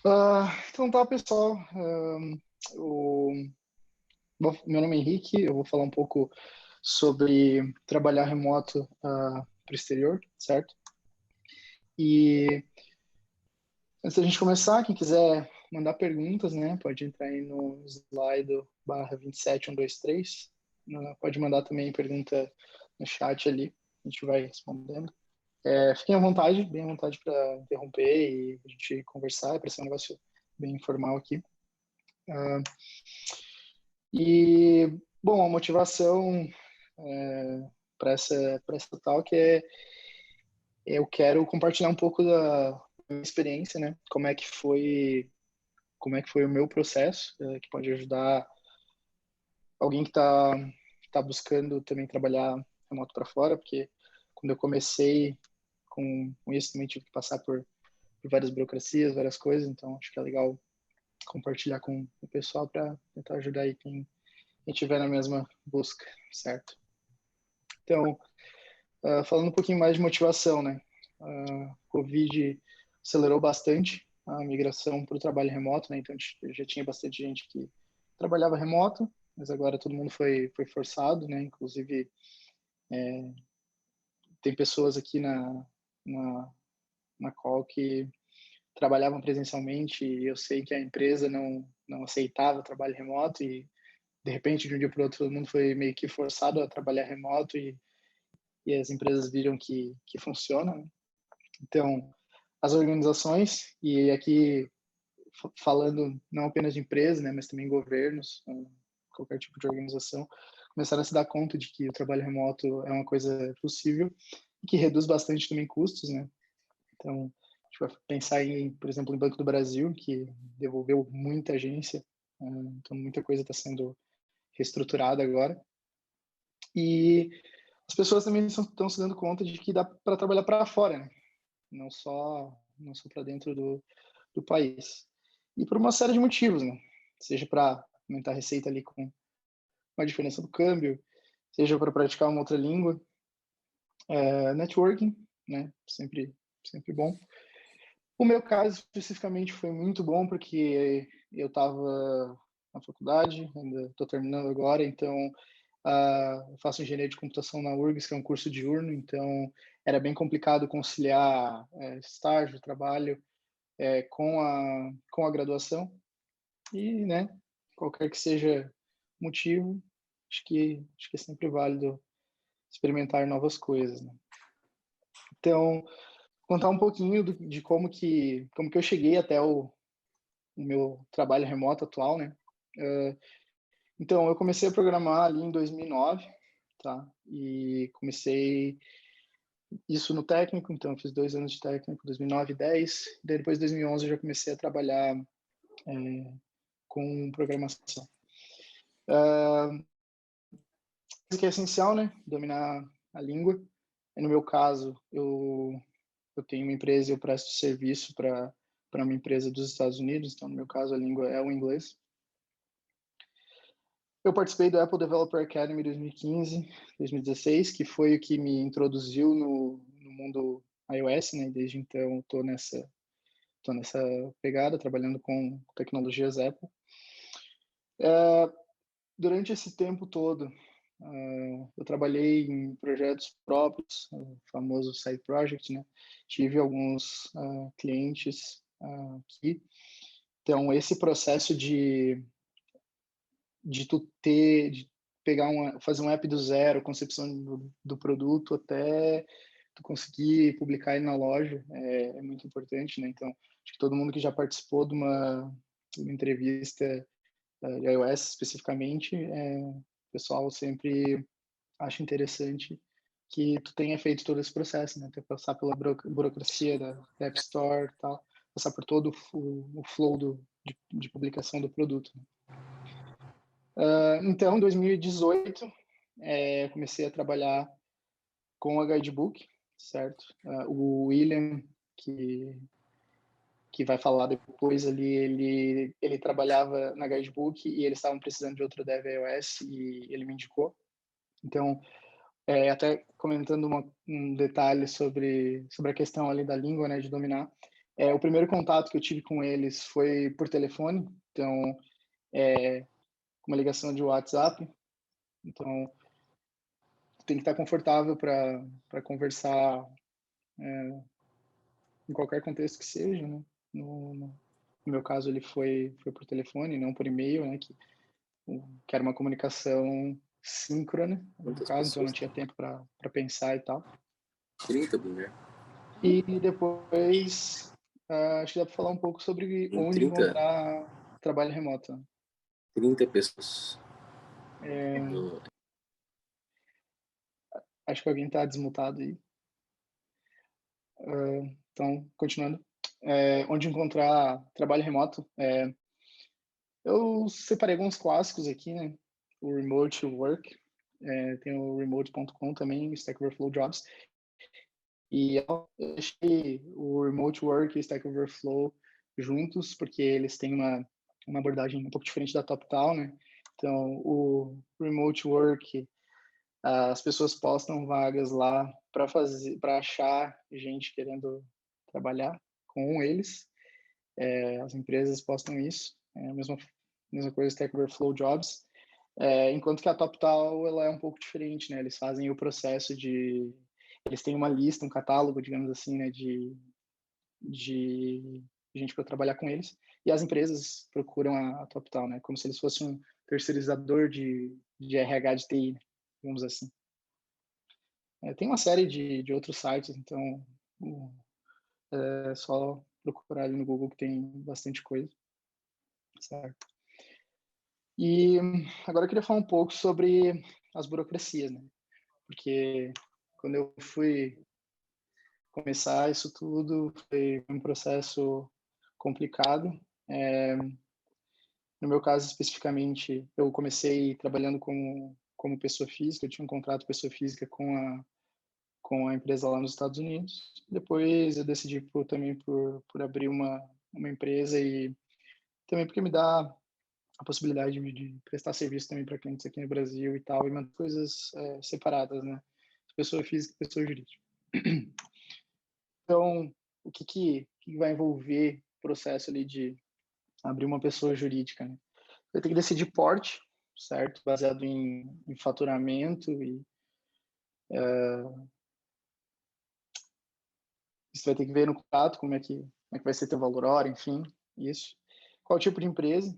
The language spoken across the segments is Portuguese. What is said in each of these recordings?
Então tá, pessoal. Meu nome é Henrique, eu vou falar um pouco sobre trabalhar remoto para o exterior, certo? E antes da gente começar, quem quiser mandar perguntas, né, pode entrar aí no slide /27123. Pode mandar também pergunta no chat ali, a gente vai respondendo. Fiquem à vontade, bem à vontade para interromper e a gente conversar, para ser um negócio bem informal aqui. Bom, a motivação para essa talk eu quero compartilhar um pouco da minha experiência, né? Como é que foi o meu processo, que pode ajudar alguém que tá buscando também trabalhar remoto para fora, porque quando eu comecei com isso também tive que passar por várias burocracias, várias coisas, então acho que é legal compartilhar com o pessoal para tentar ajudar aí quem estiver na mesma busca, certo? Então, falando um pouquinho mais de motivação, né? Covid acelerou bastante a migração para o trabalho remoto, né? Então, já tinha bastante gente que trabalhava remoto, mas agora todo mundo foi forçado, né? Inclusive, tem pessoas aqui na call que trabalhavam presencialmente e eu sei que a empresa não aceitava o trabalho remoto e, de repente, de um dia para o outro, todo mundo foi meio que forçado a trabalhar remoto e as empresas viram que funciona, né? Então, as organizações, e aqui falando não apenas de empresas, né, mas também governos, qualquer tipo de organização, começaram a se dar conta de que o trabalho remoto é uma coisa possível e que reduz bastante também custos, né? Então, a gente vai pensar por exemplo, em Banco do Brasil, que devolveu muita agência, então muita coisa está sendo reestruturada agora. E as pessoas também estão se dando conta de que dá para trabalhar para fora, né? Não só para dentro do país. E por uma série de motivos, né? Seja para aumentar a receita ali com uma diferença do câmbio, seja para praticar uma outra língua, networking, né? Sempre bom. O meu caso especificamente foi muito bom porque eu estava na faculdade, ainda estou terminando agora, então eu faço engenharia de computação na URGS, que é um curso diurno, então era bem complicado conciliar estágio, trabalho com a graduação e, né, qualquer que seja o motivo, acho que é sempre válido experimentar novas coisas, né? Então, contar um pouquinho de como que eu cheguei até o meu trabalho remoto atual, né? Então, eu comecei a programar ali em 2009, tá? E comecei isso no técnico, então eu fiz 2 anos de técnico, 2009 e 2010. Daí depois, em 2011, eu já comecei a trabalhar com programação. Isso que é essencial, né? Dominar a língua. E no meu caso, eu tenho uma empresa e eu presto serviço para uma empresa dos Estados Unidos, então no meu caso a língua é o inglês. Eu participei do Apple Developer Academy 2015, 2016, que foi o que me introduziu no mundo iOS, né? Desde então estou nessa pegada, trabalhando com tecnologias Apple. Durante esse tempo todo, eu trabalhei em projetos próprios, o famoso side project, né? Tive alguns clientes aqui. Então, esse processo de pegar fazer um app do zero, concepção do produto, até tu conseguir publicar ele na loja, é muito importante, né? Então, acho que todo mundo que já participou de uma entrevista de iOS especificamente, o pessoal sempre acha interessante que tu tenha feito todo esse processo, né? Ter passar pela burocracia da App Store e tal, passar por todo o flow de publicação do produto. Então, em 2018, comecei a trabalhar com a Guidebook, certo? O William, que vai falar depois ali, ele trabalhava na Guidebook e eles estavam precisando de outro dev iOS e ele me indicou. Então, até comentando um detalhe sobre a questão ali da língua, né, de dominar. O primeiro contato que eu tive com eles foi por telefone, então, uma ligação de WhatsApp. Então, tem que estar confortável para conversar em qualquer contexto que seja, né? No meu caso, ele foi por telefone, não por e-mail, né? Que era uma comunicação síncrona, no Quantas caso, então eu pessoas? não tinha tempo para pensar e tal. 30, Bruno. E depois, acho que dá para falar um pouco sobre Em onde 30, encontrar trabalho remoto. 30 pessoas. É, No, acho que alguém está desmutado aí. Então, continuando. Onde encontrar trabalho remoto. Eu separei alguns clássicos aqui, né? O Remote Work, tem o remote.com também, o Stack Overflow Jobs. E eu achei o Remote Work e o Stack Overflow juntos, porque eles têm uma abordagem um pouco diferente da TopTal, né? Então, o Remote Work, as pessoas postam vagas lá para achar gente querendo trabalhar com eles. As empresas postam isso. A mesma coisa Stack Overflow Jobs. Enquanto que a TopTal, ela é um pouco diferente, né? Eles fazem o processo de... Eles têm uma lista, um catálogo, digamos assim, né? De gente para trabalhar com eles. E as empresas procuram a TopTal, né? Como se eles fossem um terceirizador de RH de TI, né? Digamos assim. Tem uma série de outros sites, então é só procurar ali no Google que tem bastante coisa, certo? E agora eu queria falar um pouco sobre as burocracias, né? Porque quando eu fui começar isso tudo, foi um processo complicado. No meu caso, especificamente, eu comecei trabalhando como pessoa física, eu tinha um contrato pessoa física com a empresa lá nos Estados Unidos. Depois eu decidi também por abrir uma empresa e também porque me dá a possibilidade de prestar serviço também para clientes aqui no Brasil e tal, e manter coisas separadas, né? Pessoa física e pessoa jurídica. Então, o que vai envolver o processo ali de abrir uma pessoa jurídica, né? Vai ter que decidir porte, certo? Baseado em faturamento e você vai ter que ver no contrato como é que vai ser teu valor hora, enfim, isso. Qual tipo de empresa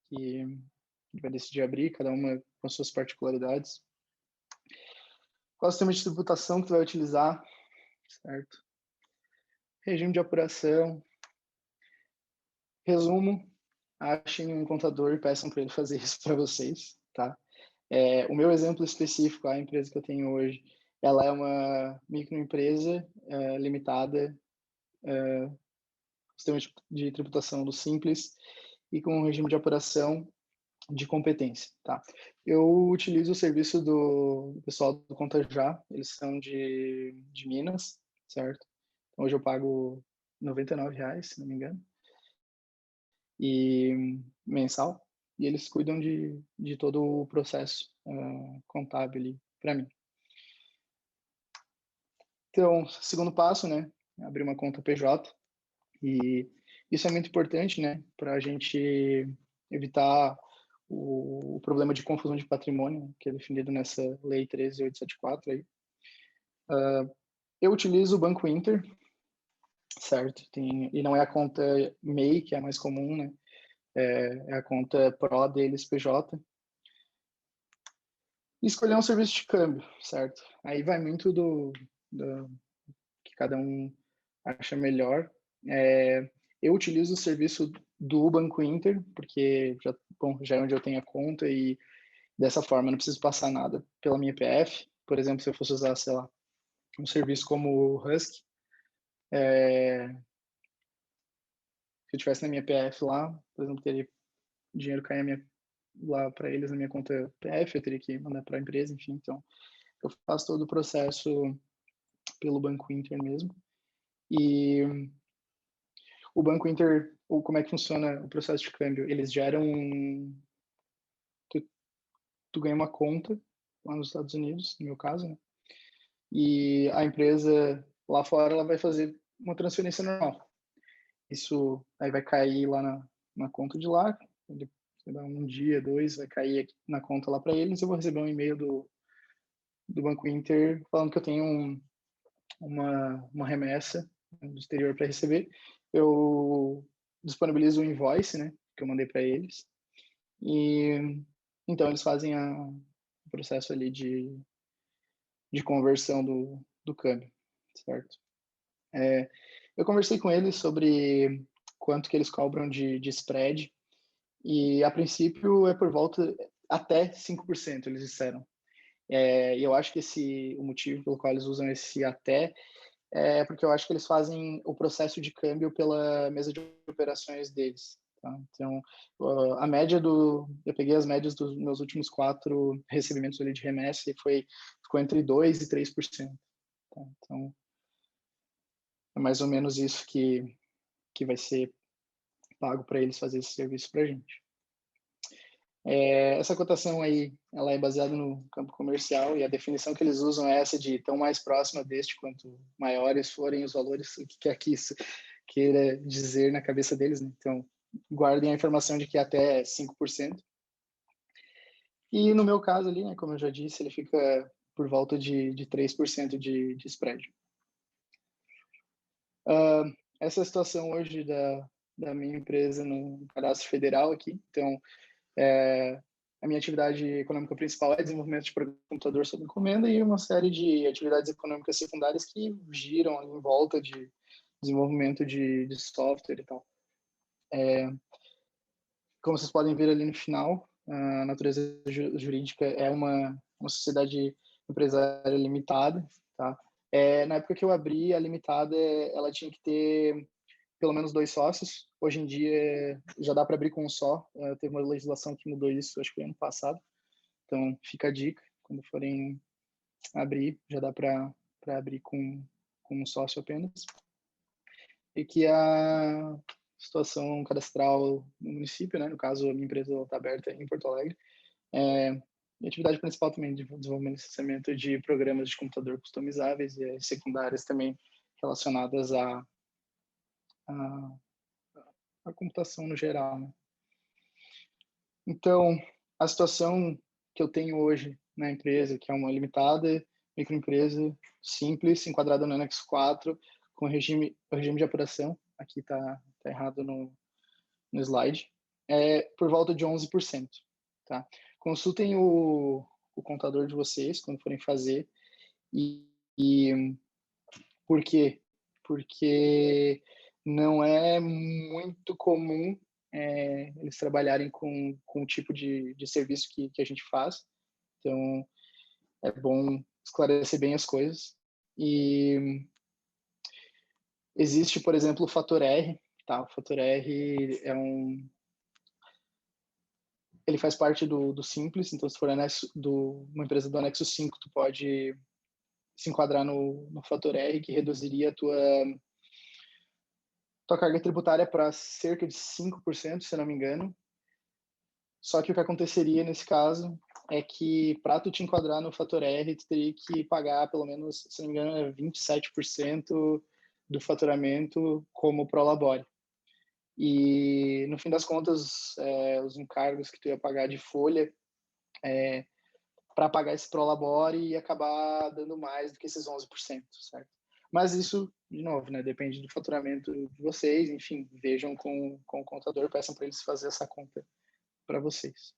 que vai decidir abrir, cada uma com suas particularidades. Qual sistema de tributação que tu vai utilizar, certo? Regime de apuração. Resumo, achem um contador e peçam para ele fazer isso para vocês, tá? O meu exemplo específico, a empresa que eu tenho hoje, ela é uma microempresa limitada, sistema de tributação do Simples e com um regime de apuração de competência, tá? Eu utilizo o serviço do pessoal do Conta Já, eles são de Minas, certo? Então, hoje eu pago R$ 99, se não me engano, e mensal, e eles cuidam de todo o processo contábil ali para mim. Então, segundo passo, né, abrir uma conta PJ, e isso é muito importante, né, para a gente evitar o problema de confusão de patrimônio, que é definido nessa Lei 13.874 aí. Eu utilizo o Banco Inter, certo? E não é a conta MEI, que é a mais comum, né? É a conta Pro deles, PJ. E escolher um serviço de câmbio, certo? Aí vai muito do que cada um acha melhor. Eu utilizo o serviço do Banco Inter, porque já é onde eu tenho a conta e dessa forma eu não preciso passar nada pela minha PF. Por exemplo, se eu fosse usar, sei lá, um serviço como o Husky, se eu tivesse na minha PF lá, por exemplo, teria dinheiro cair lá para eles na minha conta PF, eu teria que mandar para a empresa, enfim. Então, eu faço todo o processo pelo Banco Inter mesmo. E o Banco Inter, ou como é que funciona o processo de câmbio? Eles geram tu ganha uma conta lá nos Estados Unidos, no meu caso, né? E a empresa lá fora ela vai fazer uma transferência normal. Isso aí vai cair lá na conta de lá, ele vai dar um dia, 2, vai cair aqui na conta lá para eles, eu vou receber um e-mail do Banco Inter falando que eu tenho uma remessa do exterior para receber. Eu disponibilizo o invoice, né, que eu mandei para eles, e então eles fazem o processo ali de conversão do câmbio, certo? Eu conversei com eles sobre quanto que eles cobram de spread, e a princípio é por volta até 5%, eles disseram. E eu acho que o motivo pelo qual eles usam esse até é porque eu acho que eles fazem o processo de câmbio pela mesa de operações deles. Tá? Então, a média eu peguei as médias dos meus últimos 4 recebimentos ali de remessa e ficou entre 2% e 3%. Tá? Então, é mais ou menos isso que vai ser pago para eles fazer esse serviço para a gente. Essa cotação aí, ela é baseada no campo comercial e a definição que eles usam é essa de tão mais próxima deste quanto maiores forem os valores, o que quer que isso queira dizer na cabeça deles, né? Então, guardem a informação de que até 5%. E no meu caso ali, né, como eu já disse, ele fica por volta de 3% de spread. Essa é a situação hoje da minha empresa no cadastro federal aqui. Então, a minha atividade econômica principal é desenvolvimento de programa de computador sob encomenda e uma série de atividades econômicas secundárias que giram em volta de desenvolvimento de software e tal. Como vocês podem ver ali no final, a natureza jurídica é uma sociedade empresária limitada, tá? Na época que eu abri a limitada, ela tinha que ter pelo menos 2 sócios. Hoje em dia já dá para abrir com um só. Teve uma legislação que mudou isso, acho que foi ano passado. Então fica a dica, quando forem abrir, já dá para abrir com um sócio apenas. E que a situação cadastral no município, né, no caso a minha empresa está aberta em Porto Alegre, e atividade principal também de desenvolvimento e licenciamento de programas de computador customizáveis e secundárias também relacionadas à computação no geral, né? Então, a situação que eu tenho hoje na empresa, que é uma limitada microempresa simples, enquadrada no anexo 4, com regime de apuração, aqui está errado no slide, por volta de 11%. Tá? Consultem o contador de vocês quando forem fazer. E por quê? Porque não é muito comum eles trabalharem com o tipo de serviço que a gente faz. Então, é bom esclarecer bem as coisas. E existe, por exemplo, o Fator R. Tá? O Fator R ele faz parte do Simples, então se for uma empresa do anexo 5, tu pode se enquadrar no Fator R, que reduziria a tua carga tributária para cerca de 5%, se não me engano. Só que o que aconteceria nesse caso é que para tu te enquadrar no Fator R, tu teria que pagar pelo menos, se não me engano, 27% do faturamento como prolabore. E no fim das contas, os encargos que tu ia pagar de folha para pagar esse prolabore ia acabar dando mais do que esses 11%, certo? Mas isso, de novo, né, depende do faturamento de vocês, enfim, vejam com o contador, peçam para eles fazer essa conta para vocês.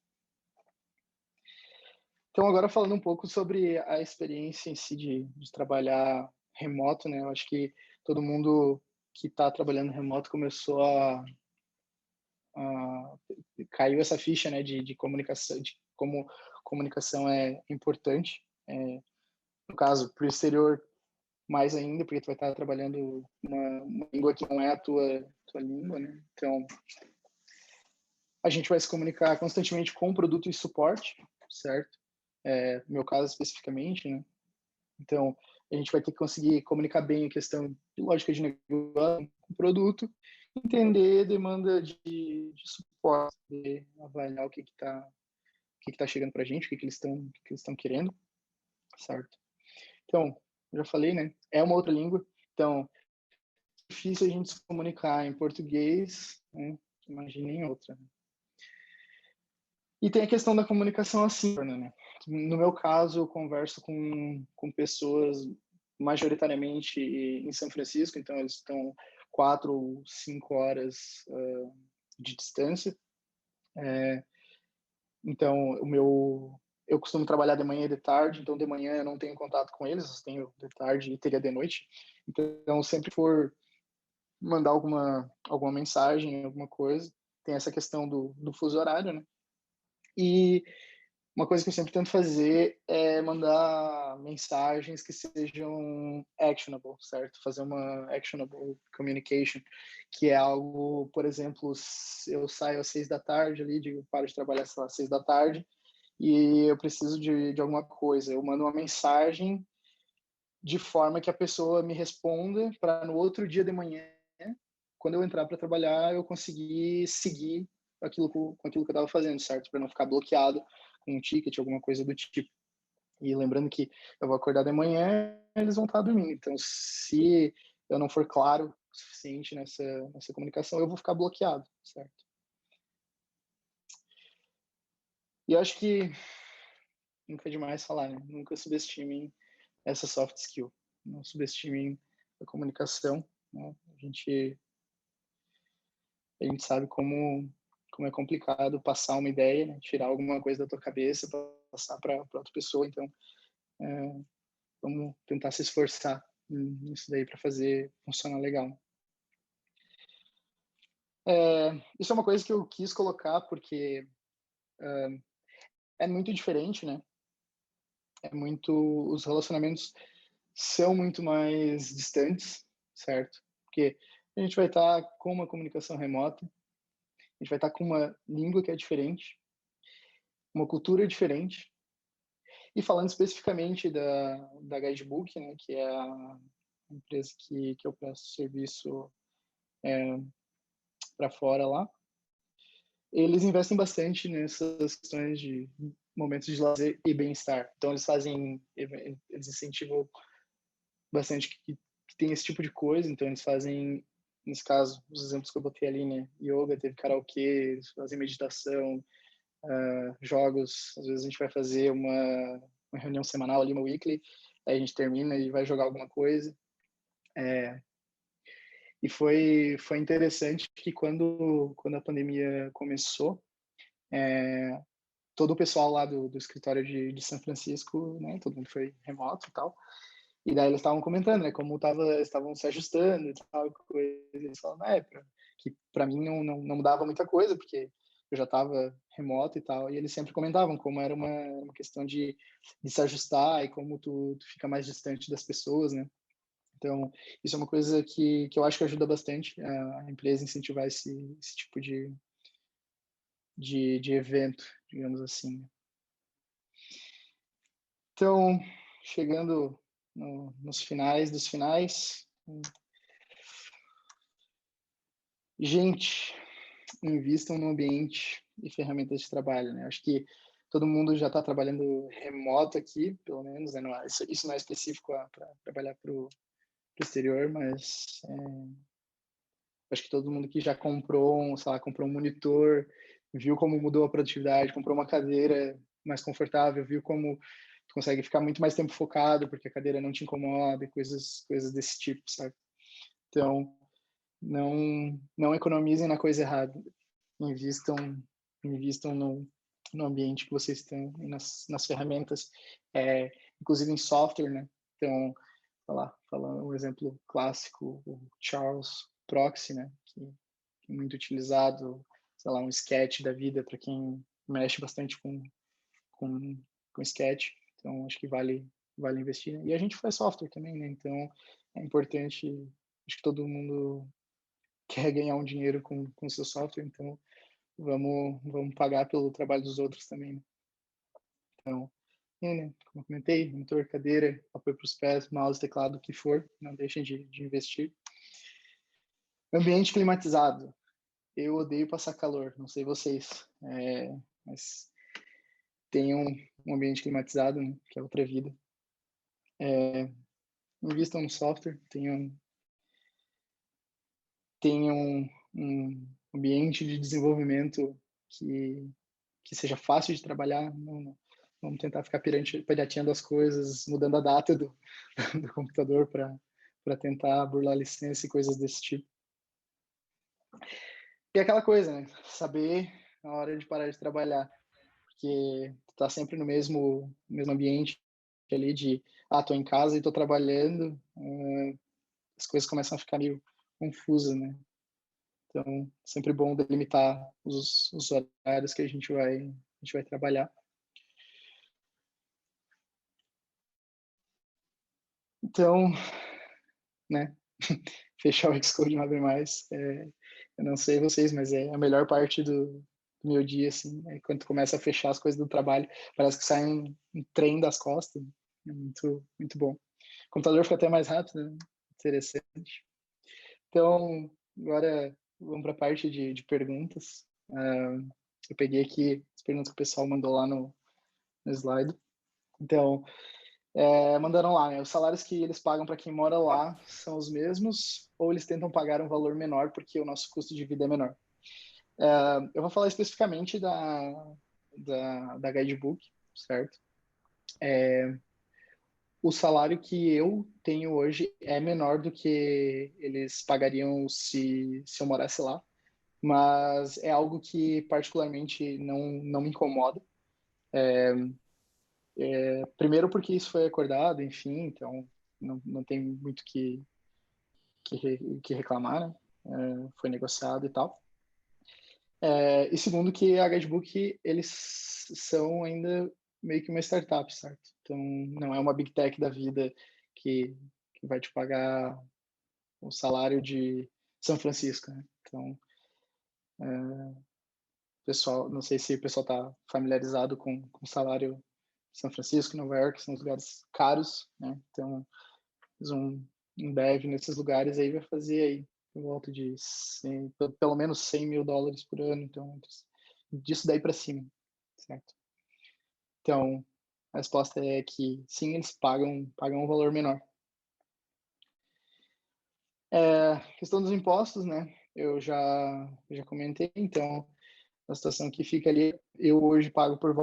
Então, agora falando um pouco sobre a experiência em si de trabalhar remoto, né, eu acho que todo mundo que está trabalhando remoto começou caiu essa ficha, né, de comunicação, de como comunicação é importante, no caso, para o exterior mais ainda, porque tu vai estar trabalhando uma língua que não é a tua língua, né? Então, a gente vai se comunicar constantemente com produto e suporte, certo? No meu caso especificamente, né? Então, a gente vai ter que conseguir comunicar bem a questão de lógica de negócio com o produto, entender a demanda de suporte, avaliar o que está chegando para a gente, o que eles estão querendo, certo? Então, eu já falei, né? É uma outra língua, então difícil a gente se comunicar em português, né? Imagina em outra. E tem a questão da comunicação assíncrona, né? No meu caso, eu converso com pessoas majoritariamente em São Francisco, então eles estão 4 ou 5 horas de distância. Então, eu costumo trabalhar de manhã e de tarde, então de manhã eu não tenho contato com eles, eu tenho de tarde e teria de noite. Então, sempre for mandar alguma mensagem, alguma coisa, tem essa questão do fuso horário, né? E uma coisa que eu sempre tento fazer é mandar mensagens que sejam actionable, certo? Fazer uma actionable communication, que é algo, por exemplo, eu saio às 6 da tarde ali, paro de trabalhar, sei lá, às 6 da tarde, e eu preciso de alguma coisa. Eu mando uma mensagem de forma que a pessoa me responda para no outro dia de manhã, quando eu entrar para trabalhar, eu conseguir seguir com aquilo que eu estava fazendo, certo? Para não ficar bloqueado com um ticket, alguma coisa do tipo. E lembrando que eu vou acordar de manhã, eles vão estar dormindo. Então, se eu não for claro o suficiente nessa comunicação, eu vou ficar bloqueado, certo? E eu acho que nunca é demais falar, né? Nunca subestimem essa soft skill. Não subestimem a comunicação, né? A gente sabe como é complicado passar uma ideia, né? Tirar alguma coisa da tua cabeça, passar para outra pessoa. Então, vamos tentar se esforçar nisso daí para fazer funcionar legal. Isso é uma coisa que eu quis colocar porque é muito diferente, né? Os relacionamentos são muito mais distantes, certo? Porque a gente vai estar com uma comunicação remota, a gente vai estar com uma língua que é diferente, uma cultura diferente. E falando especificamente da Guidebook, né, que é a empresa que eu presto serviço para fora lá, eles investem bastante nessas questões de momentos de lazer e bem-estar. Então eles incentivam bastante que tem esse tipo de coisa. Então eles fazem, nesse caso, os exemplos que eu botei ali, né, yoga, teve karaokê, eles fazem meditação, jogos. Às vezes a gente vai fazer uma reunião semanal ali, uma weekly, aí a gente termina e vai jogar alguma coisa. E foi interessante que quando a pandemia começou, todo o pessoal lá do escritório de São Francisco, né, todo mundo foi remoto e tal, e daí eles estavam comentando, né, como estavam se ajustando e tal, coisa. Eles falaram, que para mim não mudava muita coisa, porque eu já estava remoto e tal, e eles sempre comentavam como era uma questão de se ajustar e como tu fica mais distante das pessoas, né. Então, isso é uma coisa que eu acho que ajuda bastante a empresa incentivar esse tipo de evento, digamos assim. Então, chegando nos finais dos finais, gente, invistam no ambiente e ferramentas de trabalho, né? Acho que todo mundo já está trabalhando remoto aqui, pelo menos, né? Isso não é específico para trabalhar para o exterior, mas acho que todo mundo que já comprou, comprou um monitor, viu como mudou a produtividade, comprou uma cadeira mais confortável, viu como tu consegue ficar muito mais tempo focado porque a cadeira não te incomoda, coisas desse tipo, sabe? Então, não economizem na coisa errada. Invistam no ambiente que vocês estão e nas ferramentas, inclusive em software, né? Então, falando um exemplo clássico, o Charles Proxy, né? Que é muito utilizado, sei lá, um Sketch da vida para quem mexe bastante com Sketch. Então, acho que vale investir. E a gente faz software também, né? Então, é importante. Acho que todo mundo quer ganhar um dinheiro com o seu software, então vamos pagar pelo trabalho dos outros também, né? Então, né, como eu comentei, monitor, cadeira, apoio para os pés, mouse, teclado, o que for, não deixem de investir. Ambiente climatizado. Eu odeio passar calor, não sei vocês, mas tenham um ambiente climatizado, né, que é outra vida. Invistam no software, tenham tenha um ambiente de desenvolvimento que seja fácil de trabalhar. Não vamos tentar ficar pirateando as coisas, mudando a data do computador para tentar burlar a licença e coisas desse tipo. E aquela coisa, né? Saber a hora de parar de trabalhar, porque tu tá sempre no mesmo ambiente ali de, tô em casa e tô trabalhando, as coisas começam a ficar meio confusas, né? Então, sempre bom delimitar os horários que a gente vai trabalhar. Então, né? Fechar o Xcode não abre mais. Eu não sei vocês, mas é a melhor parte do meu dia, assim, é quando tu começa a fechar as coisas do trabalho. Parece que sai um trem das costas. É muito, muito bom. O computador fica até mais rápido, né? Interessante. Então, agora vamos para a parte de perguntas. Eu peguei aqui as perguntas que o pessoal mandou lá no slide. Então, mandaram lá, né? Os salários que eles pagam para quem mora lá são os mesmos ou eles tentam pagar um valor menor porque o nosso custo de vida é menor? Eu vou falar especificamente da Guidebook, certo? O salário que eu tenho hoje é menor do que eles pagariam se eu morasse lá, mas é algo que particularmente não me incomoda. Primeiro porque isso foi acordado, enfim, então não tem muito que reclamar, né? Foi negociado e tal. E segundo que a Guidebook, eles são ainda meio que uma startup, certo? Então, não é uma big tech da vida que vai te pagar o salário de São Francisco, né? Então, pessoal, não sei se o pessoal está familiarizado com o salário de São Francisco, Nova York, são os lugares caros, né? Então, um dev nesses lugares aí vai fazer aí por volta de pelo menos $100 mil por ano, então disso daí para cima, certo? Então, a resposta é que sim, eles pagam um valor menor. Questão dos impostos, né? Eu já comentei, então a situação que fica ali, eu hoje pago por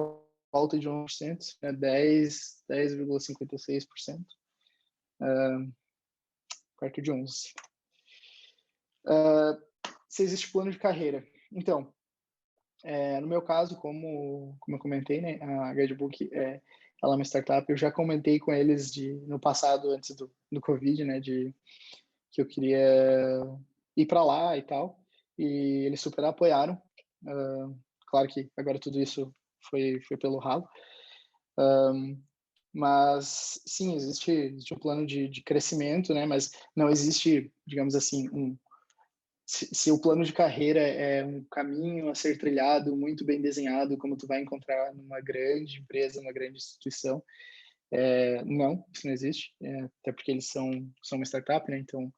volta de 1%, né? 10,56%, perto de 11%. Se existe plano de carreira. Então, no meu caso, como eu comentei, né, a Guidebook ela é uma startup. Eu já comentei com eles no passado, antes do Covid, né, que eu queria ir para lá e tal, e eles super apoiaram. Claro que agora tudo isso foi pelo ralo, mas sim, existe um plano de crescimento, né, mas não existe, digamos assim, se o plano de carreira é um caminho a ser trilhado, muito bem desenhado, como tu vai encontrar numa grande empresa, numa grande instituição, não, isso não existe, até porque eles são uma startup, né? Então,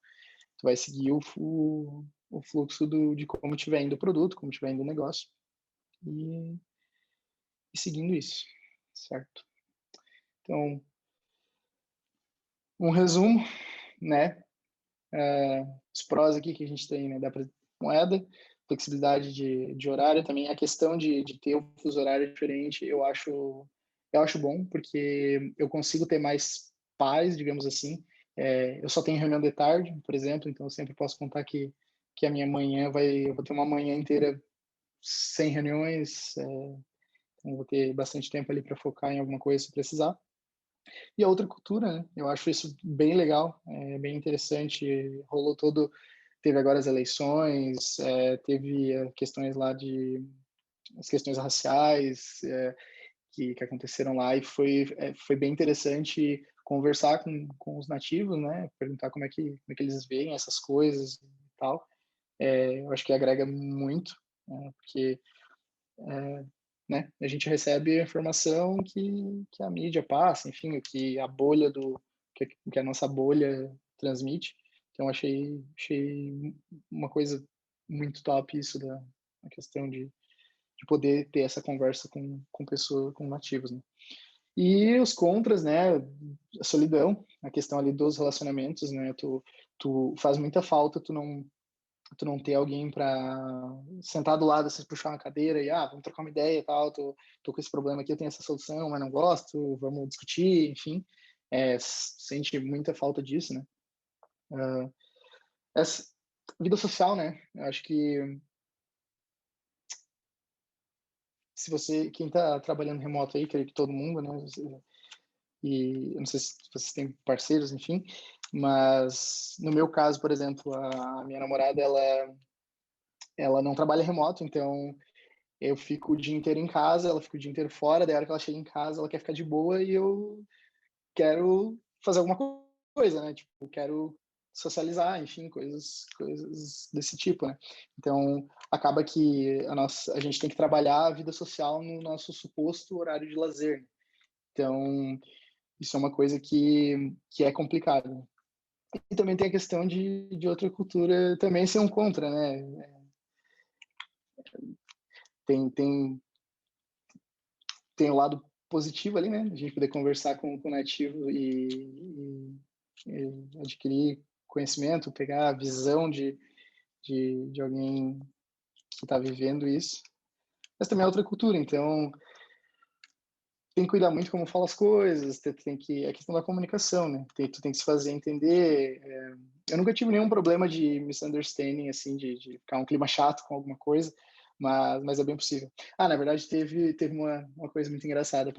tu vai seguir o fluxo de como estiver indo o produto, como estiver indo o negócio, e seguindo isso, certo? Então, um resumo, né? Os prós aqui que a gente tem, né? Dá para moeda, flexibilidade de horário também. A questão de ter um fuso horário diferente, eu acho bom, porque eu consigo ter mais paz, digamos assim. Eu só tenho reunião de tarde, por exemplo, então eu sempre posso contar que a minha manhã eu vou ter uma manhã inteira sem reuniões, então vou ter bastante tempo ali para focar em alguma coisa se precisar. E a outra cultura, né? Eu acho isso bem legal, bem interessante. Teve agora as eleições, teve questões lá as questões raciais que aconteceram lá, e foi bem interessante conversar com os nativos, né? Perguntar como é que eles veem essas coisas e tal. Eu acho que agrega muito, porque né? A gente recebe a informação que a mídia passa, enfim, o que a bolha que a nossa bolha transmite. Então achei uma coisa muito top isso da a questão de poder ter essa conversa com pessoas, com nativos, né? E os contras, né? A solidão, a questão ali dos relacionamentos, né? Tu faz muita falta, tu não tu não ter alguém para sentar do lado, assim, puxar uma cadeira e, vamos trocar uma ideia e tal, tô com esse problema aqui, eu tenho essa solução, mas não gosto, vamos discutir, enfim. Sente muita falta disso, né? Essa vida social, né? Eu acho que se você, quem está trabalhando remoto aí, creio que todo mundo, né? E eu não sei se vocês têm parceiros, enfim, mas no meu caso, por exemplo, a minha namorada, ela não trabalha remoto, então eu fico o dia inteiro em casa, ela fica o dia inteiro fora, daí a hora que ela chega em casa, ela quer ficar de boa e eu quero fazer alguma coisa, né? Tipo, quero socializar, enfim, coisas desse tipo, né? Então, acaba que a gente tem que trabalhar a vida social no nosso suposto horário de lazer, né? Então, isso é uma coisa que é complicado. E também tem a questão de outra cultura também ser um contra, né? Tem o lado positivo ali, né? A gente poder conversar com o nativo e adquirir conhecimento, pegar a visão de alguém que está vivendo isso. Mas também é outra cultura, então tem que cuidar muito como fala as coisas, é a questão da comunicação, né? Tu tem que se fazer entender. Eu nunca tive nenhum problema de misunderstanding, assim, de ficar um clima chato com alguma coisa, mas é bem possível. Na verdade, teve uma coisa muito engraçada.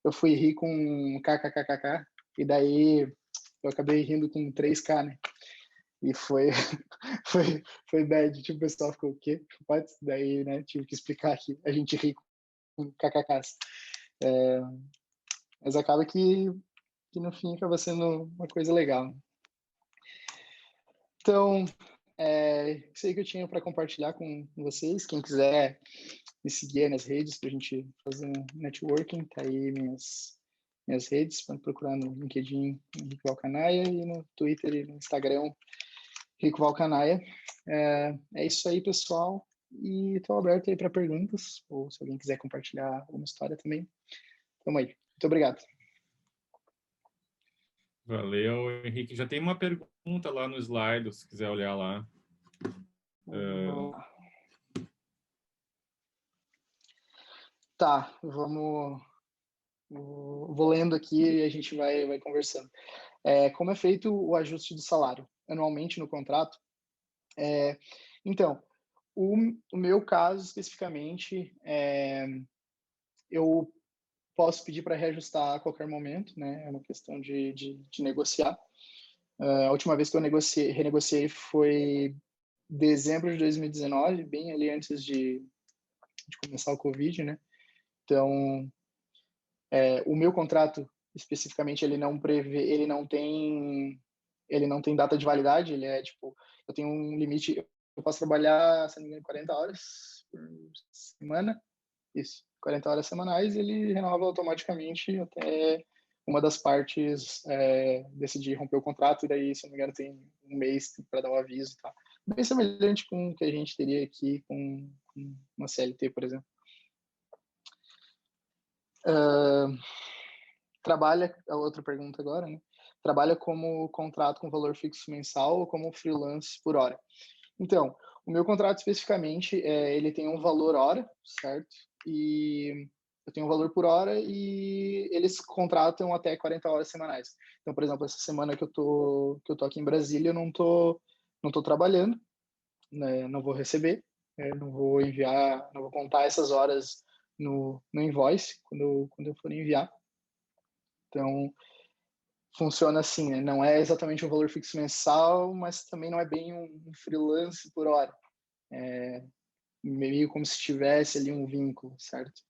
Eu fui rir com kkkk, e daí eu acabei rindo com 3K, né? E foi bad. Tipo, o pessoal ficou, o quê? What? Daí, né, tive que explicar que a gente ri com kkks. Mas acaba que no fim acaba sendo uma coisa legal. Então, isso aí que eu tinha para compartilhar com vocês. Quem quiser me seguir aí nas redes para a gente fazer um networking, tá aí minhas redes, pode procurar no LinkedIn Henrique Valcanaia e no Twitter e no Instagram Rico Valcanaia. É isso aí, pessoal. E estou aberto aí para perguntas, ou se alguém quiser compartilhar alguma história também. Tamo aí. Muito obrigado. Valeu, Henrique. Já tem uma pergunta lá no slide, se quiser olhar lá. Tá, vou lendo aqui e a gente vai conversando. Como é feito o ajuste do salário? Anualmente no contrato? Então, o meu caso especificamente, eu posso pedir para reajustar a qualquer momento, né? É uma questão de negociar. A última vez que eu renegociei foi dezembro de 2019, bem ali antes de começar o Covid, né? Então, o meu contrato especificamente ele não tem data de validade, ele é tipo, eu tenho um limite, eu posso trabalhar, se não me engano, 40 horas por semana, isso, 40 horas semanais, ele renova automaticamente até uma das partes decidir romper o contrato, e daí, se não me engano, tem um mês para dar o aviso e tal. Bem semelhante com o que a gente teria aqui com uma CLT, por exemplo. Trabalha, a outra pergunta agora, né? Trabalha como contrato com valor fixo mensal ou como freelance por hora? Então, o meu contrato especificamente, ele tem um valor hora, certo? E eu tenho um valor por hora e eles contratam até 40 horas semanais. Então, por exemplo, essa semana que eu tô aqui em Brasília, eu não tô trabalhando, né? Não vou receber, não vou enviar, não vou contar essas horas no invoice quando eu for enviar. Então, funciona assim, né? Não é exatamente um valor fixo mensal, mas também não é bem um freelance por hora. Meio como se tivesse ali um vínculo, certo?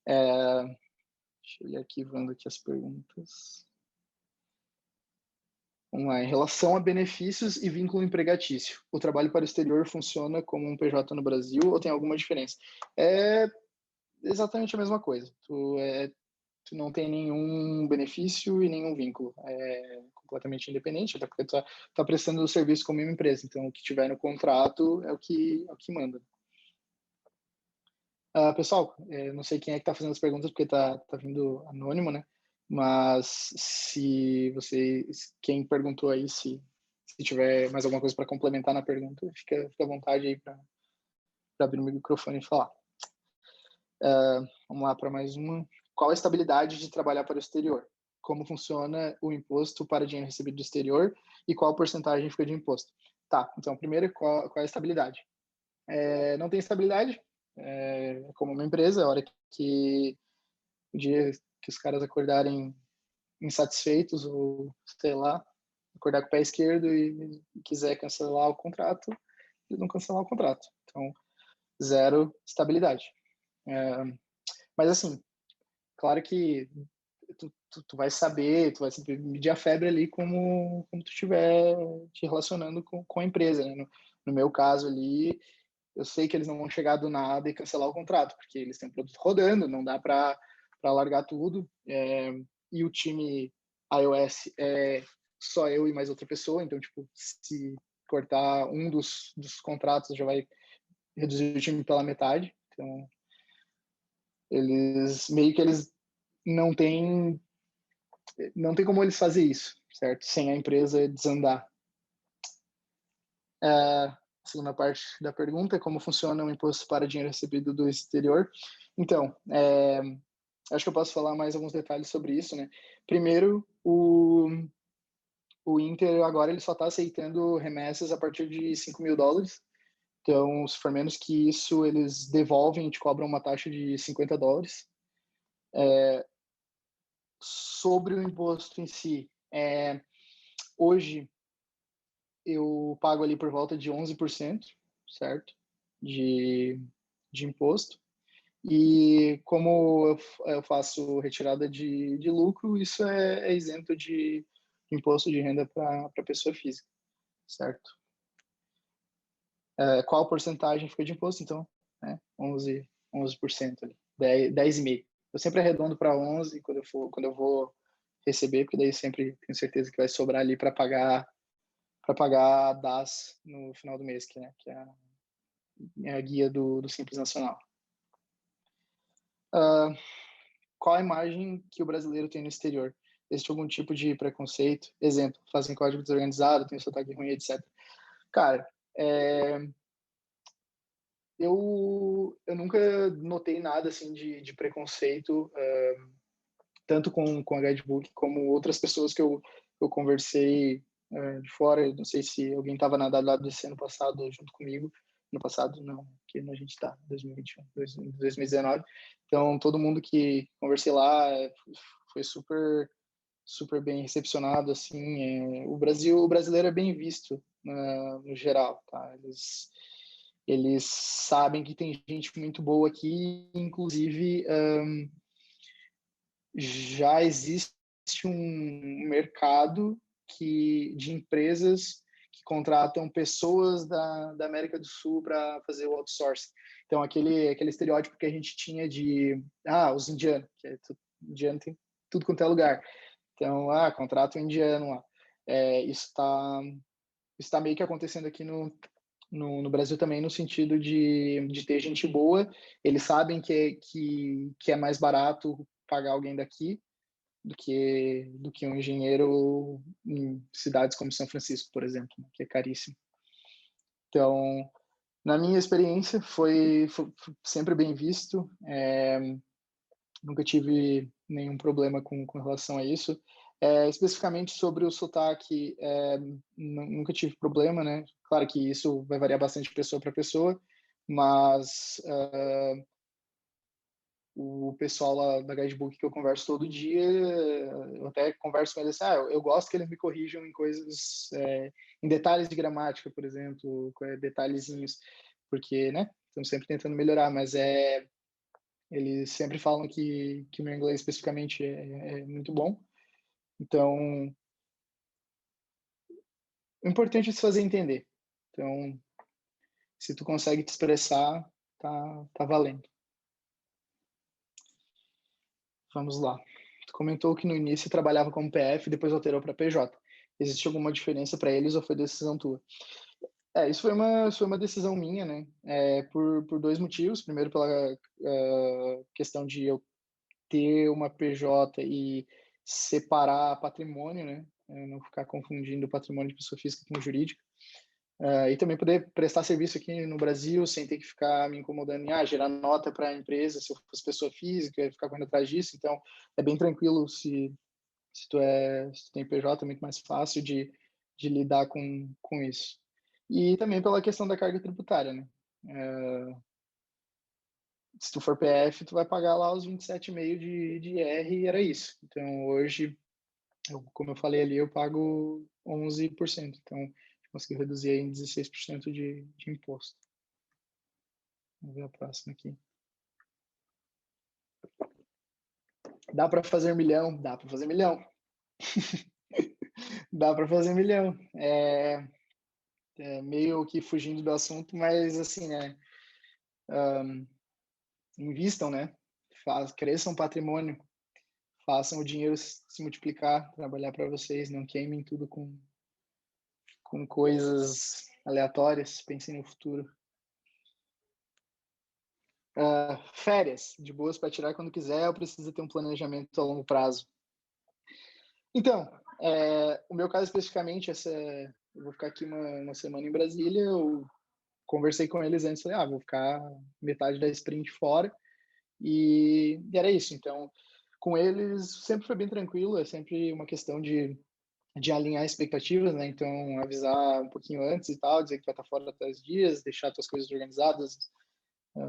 Deixa eu ir arquivando aqui as perguntas. Vamos lá. Em relação a benefícios e vínculo empregatício, o trabalho para o exterior funciona como um PJ no Brasil ou tem alguma diferença? É exatamente a mesma coisa. Tu não tem nenhum benefício e nenhum vínculo. É completamente independente, até porque tu tá prestando o serviço como uma empresa. Então, o que tiver no contrato é o que manda. Pessoal, não sei quem é que está fazendo as perguntas, porque tá vindo anônimo, né? Mas se quem perguntou aí, se se tiver mais alguma coisa para complementar na pergunta, fica à vontade aí para abrir o microfone e falar. Vamos lá para mais uma. Qual a estabilidade de trabalhar para o exterior? Como funciona o imposto para dinheiro recebido do exterior e qual porcentagem fica de imposto? Tá, então, primeiro, qual é a estabilidade? Não tem estabilidade, como uma empresa, a hora que o dia que os caras acordarem insatisfeitos ou, sei lá, acordar com o pé esquerdo e quiser cancelar o contrato, eles vão cancelar o contrato. Então, zero estabilidade. Mas, assim, claro que tu vai saber medir a febre ali como tu estiver te relacionando com a empresa, né? No meu caso ali, eu sei que eles não vão chegar do nada e cancelar o contrato, porque eles têm produto rodando, não dá para largar tudo. E o time iOS é só eu e mais outra pessoa, então, tipo, se cortar um dos contratos, já vai reduzir o time pela metade. Então, eles não tem como eles fazer isso, certo? Sem a empresa desandar. Segunda parte da pergunta é como funciona o imposto para dinheiro recebido do exterior. Então, acho que eu posso falar mais alguns detalhes sobre isso, né? Primeiro, o Inter agora ele só está aceitando remessas a partir de $5.000. Então, se for menos que isso, eles devolvem e te cobram uma taxa de $50. Sobre o imposto em si, hoje eu pago ali por volta de 11%, certo? De imposto. E como eu faço retirada de lucro, isso é isento de imposto de renda para pessoa física, certo? Qual a porcentagem fica de imposto, então? 11% ali, 10,5%. Eu sempre arredondo para 11 quando eu vou receber, porque daí sempre tenho certeza que vai sobrar ali para pagar a DAS no final do mês, que é a guia do Simples Nacional. Qual a imagem que o brasileiro tem no exterior? Existe algum tipo de preconceito? Exemplo, fazem código desorganizado, tem sotaque ruim, etc. Cara, eu nunca notei nada assim de preconceito, tanto com a Guidebook como outras pessoas que eu conversei de fora. Não sei se alguém estava na WWDC ano passado junto comigo. No passado, não, que a gente está, 2021, 2019. Então, todo mundo que conversei lá foi super bem recepcionado, assim. O brasileiro é bem visto no geral, tá? Eles sabem que tem gente muito boa aqui, inclusive já existe um mercado de empresas que contratam pessoas da América do Sul para fazer o outsourcing. Então, aquele estereótipo que a gente tinha de os indianos, que indiano tem tudo quanto é lugar. Então, contrata um indiano lá. Isso está meio que acontecendo aqui no Brasil também, no sentido de ter gente boa. Eles sabem que é mais barato pagar alguém daqui do que um engenheiro em cidades como São Francisco, por exemplo, que é caríssimo. Então, na minha experiência, foi sempre bem visto. Nunca tive nenhum problema com relação a isso. Especificamente sobre o sotaque, nunca tive problema, né? Claro que isso vai variar bastante de pessoa para pessoa, mas o pessoal lá da Guidebook que eu converso todo dia, eu até converso com eles assim, eu gosto que eles me corrijam em coisas, em detalhes de gramática, por exemplo, detalhezinhos, porque, né, estamos sempre tentando melhorar, mas eles sempre falam que o meu inglês especificamente é muito bom. Então, o importante é se fazer entender. Então, se tu consegue te expressar, tá valendo. Vamos lá. Tu comentou que no início trabalhava como PF e depois alterou para PJ. Existe alguma diferença para eles ou foi decisão tua? Isso foi uma decisão minha, né? Por dois motivos. Primeiro, pela questão de eu ter uma PJ e separar patrimônio, né? não ficar confundindo o patrimônio de pessoa física com jurídica. E também poder prestar serviço aqui no Brasil sem ter que ficar me incomodando em gerar nota para a empresa, se eu fosse pessoa física, ficar correndo atrás disso. Então, é bem tranquilo se tu tem PJ, é muito mais fácil de lidar com isso. E também pela questão da carga tributária, né? Se tu for PF, tu vai pagar lá os 27,5 de IR e era isso. Então, hoje, como eu falei ali, eu pago 11%. Então, consegui reduzir aí em 16% de imposto. Vamos ver a próxima aqui. Dá para fazer milhão? Dá para fazer milhão. Dá para fazer milhão. Meio que fugindo do assunto, mas assim, né? Invistam, né? Cresçam patrimônio, façam o dinheiro se multiplicar, trabalhar para vocês, não queimem tudo com coisas aleatórias, pensem no futuro. Férias, de boas para tirar quando quiser, ou precisa ter um planejamento a longo prazo? Então, o meu caso especificamente, eu vou ficar aqui uma semana em Brasília, eu conversei com eles antes, falei, vou ficar metade da sprint fora, e era isso. Então, com eles sempre foi bem tranquilo, é sempre uma questão de alinhar expectativas, né? Então, avisar um pouquinho antes e tal, dizer que vai estar fora até os dias, deixar as coisas organizadas.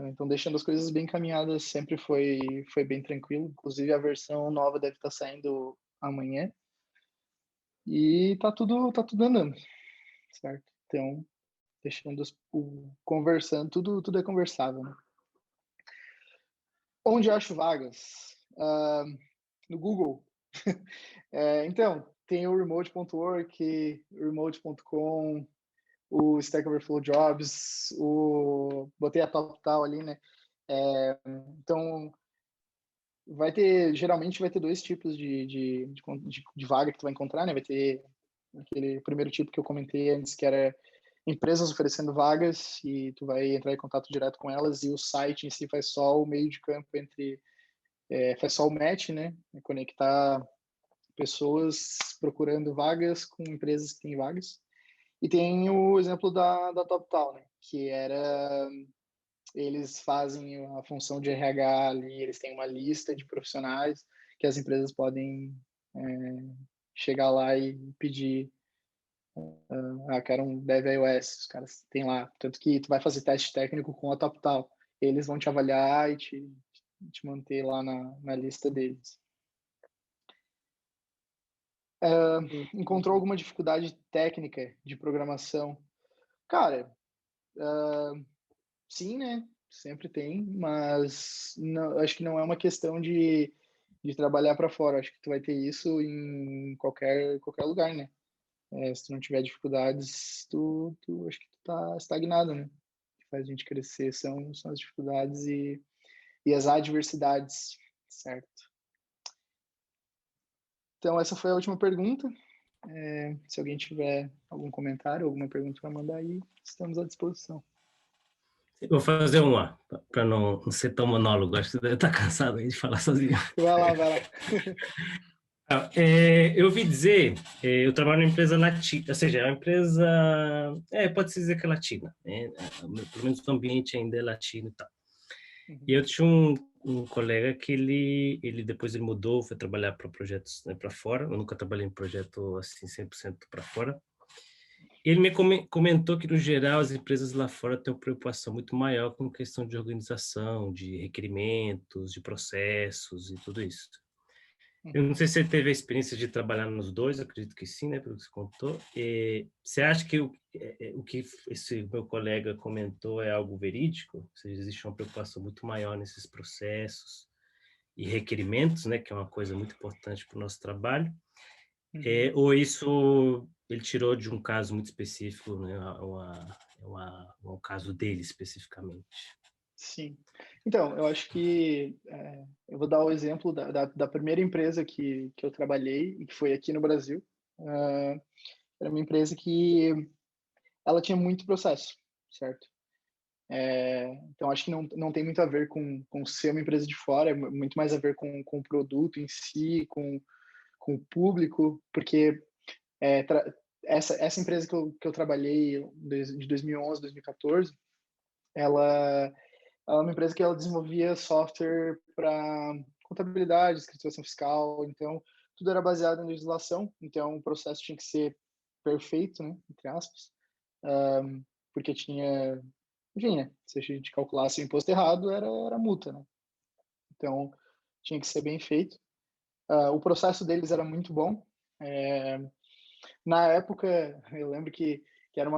Então, deixando as coisas bem caminhadas sempre foi bem tranquilo. Inclusive, a versão nova deve estar saindo amanhã. E tá tudo andando, certo? Então, deixando conversando, tudo é conversável, né? Onde acho vagas? No Google. Então, tem o remote.work, remote.com, o Stack Overflow Jobs, botei a TopTal ali, né? Então, geralmente vai ter dois tipos de vaga que tu vai encontrar, né? Vai ter aquele primeiro tipo que eu comentei antes, que era empresas oferecendo vagas e tu vai entrar em contato direto com elas, e o site em si faz só o meio de campo faz só o match, né? Conectar pessoas procurando vagas com empresas que têm vagas. E tem o exemplo da TopTal, né? Que eles fazem a função de RH ali, eles têm uma lista de profissionais que as empresas podem chegar lá e pedir, quero um Dev iOS, os caras têm lá. Tanto que tu vai fazer teste técnico com a TopTal, eles vão te avaliar e te manter lá na lista deles. Encontrou alguma dificuldade técnica de programação? Cara, sim, né? Sempre tem, mas não, acho que não é uma questão de trabalhar para fora. Acho que tu vai ter isso em qualquer lugar, né? Se tu não tiver dificuldades, acho que tu tá estagnado, né? O que faz a gente crescer são as dificuldades e as adversidades, certo? Então, essa foi a última pergunta. Se alguém tiver algum comentário, alguma pergunta para mandar aí, estamos à disposição. Vou fazer uma, para não ser tão monólogo. Acho que você deve estar cansado aí de falar sozinho. Vai lá. Eu ouvi dizer, eu trabalho numa empresa latina, ou seja, é uma empresa, pode-se dizer que é latina, né? Pelo menos o ambiente ainda é latino e tal. E eu tinha um colega que ele depois ele mudou, foi trabalhar para projetos, né, para fora. Eu nunca trabalhei em projeto assim 100% para fora. Ele me comentou que, no geral, as empresas lá fora têm uma preocupação muito maior com questão de organização, de requerimentos, de processos e tudo isso. Eu não sei se você teve a experiência de trabalhar nos dois, acredito que sim, né, pelo que você contou. Você acha que o que esse meu colega comentou é algo verídico? Ou seja, existe uma preocupação muito maior nesses processos e requerimentos, né, que é uma coisa muito importante para o nosso trabalho? Ou isso ele tirou de um caso muito específico, né, um caso dele especificamente? Sim. Então, eu acho que eu vou dar o exemplo da primeira empresa que eu trabalhei, e que foi aqui no Brasil. Era uma empresa que ela tinha muito processo, certo? Então, acho que não tem muito a ver com ser uma empresa de fora, é muito mais a ver com o produto em si, com o público, porque Essa empresa que eu trabalhei de 2011, 2014, ela é uma empresa que ela desenvolvia software para contabilidade, escrituração fiscal, então tudo era baseado em legislação, então o processo tinha que ser perfeito, né, entre aspas, porque tinha, enfim, né, se a gente calculasse o imposto errado, era multa, né? Então tinha que ser bem feito. O processo deles era muito bom. Na época, eu lembro que era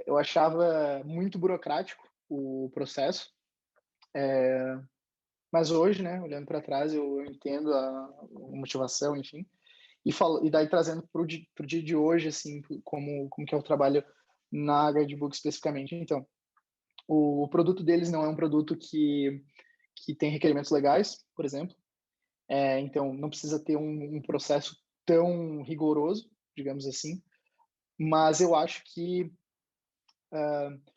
eu achava muito burocrático o processo, mas hoje, né, olhando para trás, eu entendo a motivação, enfim, e daí trazendo para o dia de hoje, assim, como que é o trabalho na Guidebook especificamente. Então, o produto deles não é um produto que tem requerimentos legais, por exemplo, então não precisa ter um processo tão rigoroso, digamos assim, mas eu acho que,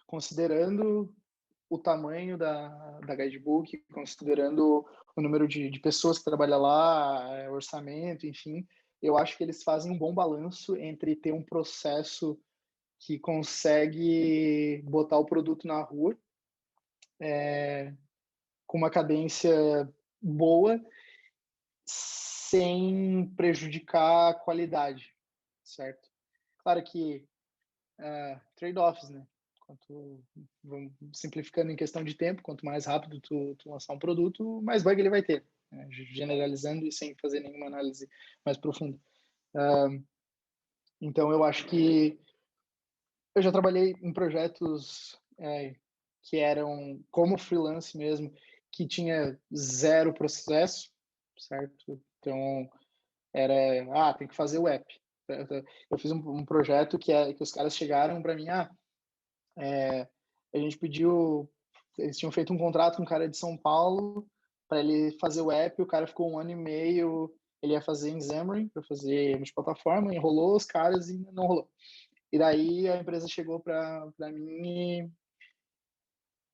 considerando o tamanho da Guidebook, considerando o número de pessoas que trabalham lá, orçamento, enfim, eu acho que eles fazem um bom balanço entre ter um processo que consegue botar o produto na rua, com uma cadência boa, sem prejudicar a qualidade, certo? Claro que trade-offs, né? Vamos simplificando em questão de tempo, quanto mais rápido tu lançar um produto, mais bug ele vai ter, né? Generalizando e sem fazer nenhuma análise mais profunda. Então, eu acho que eu já trabalhei em projetos que eram como freelance mesmo, que tinha zero processo, certo? Então, tem que fazer o app. Eu fiz um projeto que os caras chegaram para mim, a gente pediu, eles tinham feito um contrato com um cara de São Paulo para ele fazer o app, o cara ficou 1 ano e meio, ele ia fazer em Xamarin para fazer multiplataforma, enrolou os caras e não rolou. E daí a empresa chegou para mim e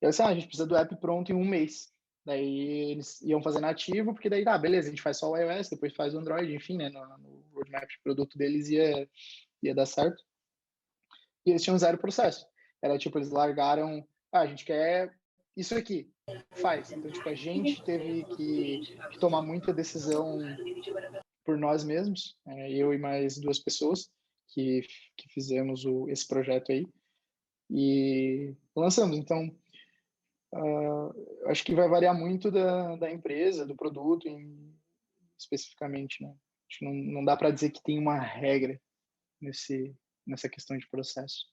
eu disse, a gente precisa do app pronto em 1 mês. Daí eles iam fazer nativo, porque daí, beleza, a gente faz só o iOS, depois faz o Android, enfim, né, no roadmap de produto deles ia dar certo. E eles tinham zero processo. Era tipo, eles largaram, a gente quer isso aqui, faz. Então, tipo, a gente teve que tomar muita decisão por nós mesmos, eu e mais 2 pessoas que fizemos esse projeto aí e lançamos. Então, acho que vai variar muito da empresa, do produto especificamente, né? Acho que não dá para dizer que tem uma regra nessa questão de processo.